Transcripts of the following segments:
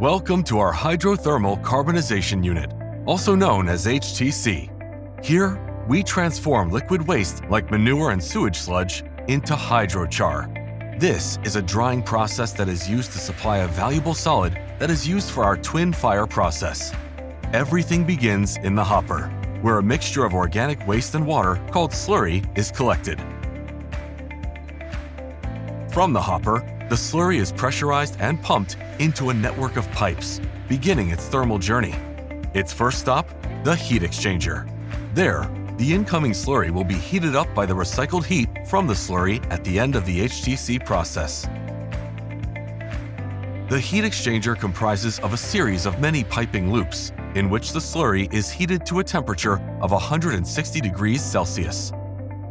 Welcome to our Hydrothermal Carbonization Unit, also known as HTC. Here, we transform liquid waste like manure and sewage sludge into hydrochar. This is a drying process that is used to supply a valuable solid that is used for our twin fire process. Everything begins in the hopper, where a mixture of organic waste and water called slurry is collected. From the hopper, the slurry is pressurized and pumped into a network of pipes, beginning its thermal journey. Its first stop, the heat exchanger. There, the incoming slurry will be heated up by the recycled heat from the slurry at the end of the HTC process. The heat exchanger comprises of a series of many piping loops, in which the slurry is heated to a temperature of 160 degrees Celsius.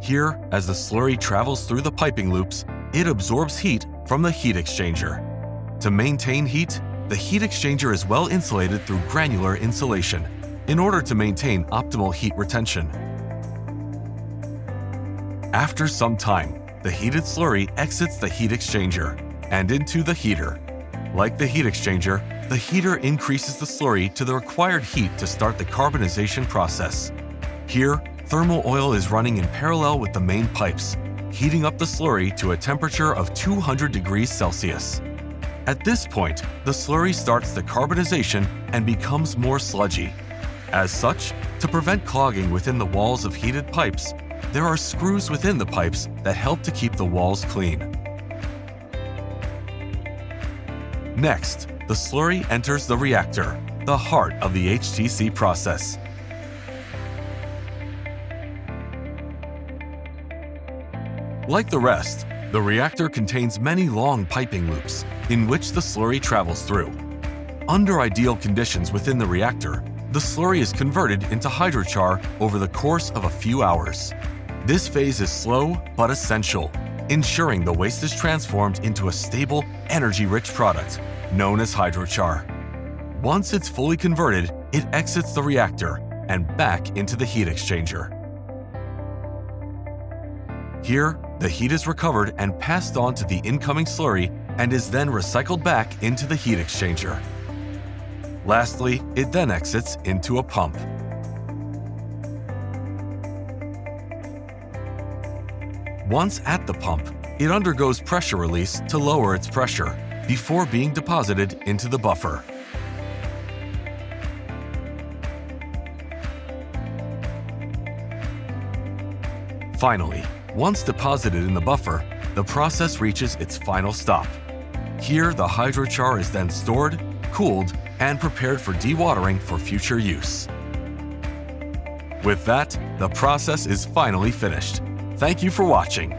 Here, as the slurry travels through the piping loops, it absorbs heat from the heat exchanger. To maintain heat, the heat exchanger is well insulated through granular insulation in order to maintain optimal heat retention. After some time, the heated slurry exits the heat exchanger and into the heater. Like the heat exchanger, the heater increases the slurry to the required heat to start the carbonization process. Here, thermal oil is running in parallel with the main pipes, heating up the slurry to a temperature of 200 degrees Celsius. At this point, the slurry starts the carbonization and becomes more sludgy. As such, to prevent clogging within the walls of heated pipes, there are screws within the pipes that help to keep the walls clean. Next, the slurry enters the reactor, the heart of the HTC process. Like the rest, the reactor contains many long piping loops in which the slurry travels through. Under ideal conditions within the reactor, the slurry is converted into hydrochar over the course of a few hours. This phase is slow but essential, ensuring the waste is transformed into a stable, energy-rich product known as hydrochar. Once it's fully converted, it exits the reactor and back into the heat exchanger. Here, the heat is recovered and passed on to the incoming slurry and is then recycled back into the heat exchanger. Lastly, it then exits into a pump. Once at the pump, it undergoes pressure release to lower its pressure before being deposited into the buffer. Finally, once deposited in the buffer, the process reaches its final stop. Here, the hydrochar is then stored, cooled, and prepared for dewatering for future use. With that, the process is finally finished. Thank you for watching.